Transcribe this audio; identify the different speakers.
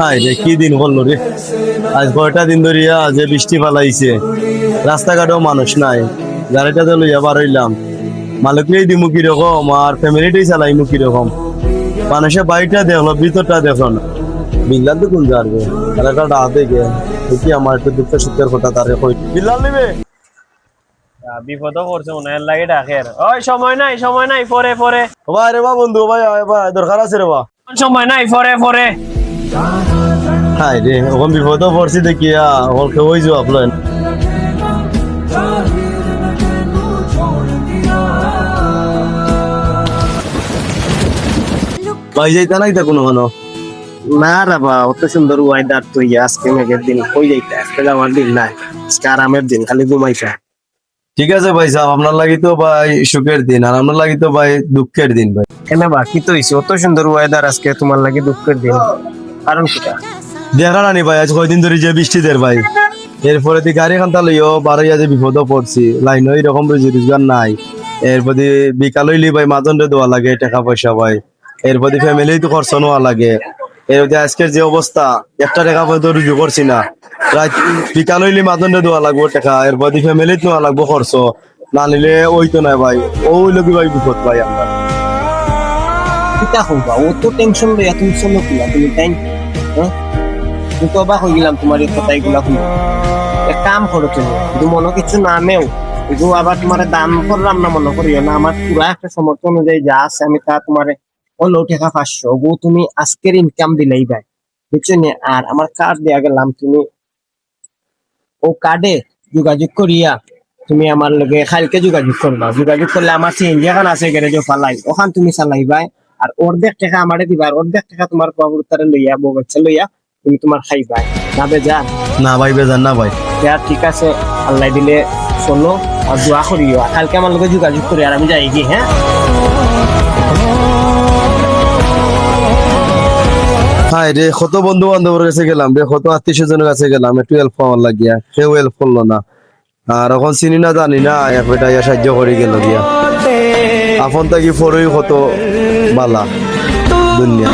Speaker 1: High রে কি দিন বললো রে, আজ কয়টা দিন ধরিয়া যে বৃষ্টি ফালাইছে, রাস্তাঘাটেও মানুষ নাই, গাড়িটাতে লইয়া বার হইলাম, মালিককেই দিমু কিরকম আর ফ্যামিলিটাই চালাইমু কিরকম। মানুষের বাড়িটা দেখলো, ভিতরটা দেখলো না, বিল্লাল তো কোন যাবে আর একটা ডাক দেখে দেখি আমার একটু দুঃখ সুখের কথা তারে কই। বিল্লাল নিবে
Speaker 2: বিপদ করছে মনে হয় লাগে ডাকের। ওই সময় নাই পরে পরে
Speaker 1: ভাই রে বা বন্ধু ভাই ভাই দরকার আছে রে বা,
Speaker 2: সময় নাই পরে পরে।
Speaker 1: হাই রে ওখান বিপদ পড়ছি দেখিয়া ওখান কেউই জবাব লয় না। ভাই যাইতা নাই তা কোনো কোনো
Speaker 2: না রে বা, অত সুন্দর ওয়েদার তুই আজকে মেঘের দিন কই যাইতে, আজকে আমার দিন নাই, আজকে আরামের দিন, খালি ঘুমাইছা।
Speaker 1: ঠিক আছে ভাই সাহেব, আপনার লাগি তো ভাই সুখের দিন আর আপনার লাগি তো ভাই দুঃখের দিন ভাই।
Speaker 2: কেন বা কি তো হইছে, অত সুন্দর ওয়েদার আজকে তোমার লাগে দুঃখের দিন, কারণ কিটা?
Speaker 1: দেখা নানি ভাই আজ কয়দিন ধরে যে বৃষ্টি দের ভাই, এরপরে দি গাড়ি খান্তা লইও বারোইয়া যে বিপদ পড়ছি, লাইন এরকম রোজগার নাই, এরপরে বিকাল হইলি ভাই মাজনরে দেওয়া লাগে টাকা পয়সা ভাই, এরপরে ফ্যামিলি তো খরচ নেওয়া লাগে, এর আজকের যে অবস্থা একটা টাকা পয়সা রুজু করছি না, রাত বিকাল হইলি মাজনরে দেওয়া লাগবো টাকা, এরপরে ফ্যামিলি নেওয়া লাগবো খরচ, না নিলে ওই তো নাই ভাই, ওই লোক ভাই বিপদ ভাই আমরা।
Speaker 2: কিটা হইবা, ও তো টেনশন লইয়া তুমি চলো কিলা, তুমি তাই আমি তো অবাক হয়ে গেলাম তোমার এই কথাগুলা শুনে। এক কাম করো তুমি, যদি মনে কিছু না নেও, কিন্তু আবার তোমার দান করলাম না মনে করিও না, আমার পুরা একটা সমর্থন অনুযায়ী যা আছে আমি তা তোমার হলো টাকা 500 গো তুমি আজকের ইনকাম দিলেই ভাই, বুঝছো নি? আর আমার কার্ড দেয়া গেলাম, তুমি ও কার্ডে যোগাযোগ করিয়া তুমি আমার লগে কালকে যোগাযোগ করবা, যোগাযোগ করলে আমার সিএনজি এখন আছে গ্যারেজে ফালাই, ওখান তুমি চালাইবাই, আর অর্ধেক টাকা আমারে দিবা, আর অর্ধেক টাকা তোমার বাবুরতারে লইয়া বউ বাচ্চা লইয়া তুমি তোমার খাইবাই না বেজা।
Speaker 1: না ভাই বেজান না ভাই।
Speaker 2: ঠিক আছে, আল্লাহ দিলে চলো আর দোয়া করিও, কালকে আমার লগে যোগাযোগ করি আর আমি যাই গিয়ে। হ্যাঁ
Speaker 1: হাই রে কত বন্ধু বান্ধবের কাছে গেলাম রে, কত আত্মীয় স্বজনের কাছে গেলাম, একটু হেল্প পাওয়ার লাগিয়া কেউ হেল্প করলো না, আর এখন চিনি না জানি না এটা সাহায্য করে গেল গিয়া, আপন থাকি ফরই কত বালা দুনিয়া।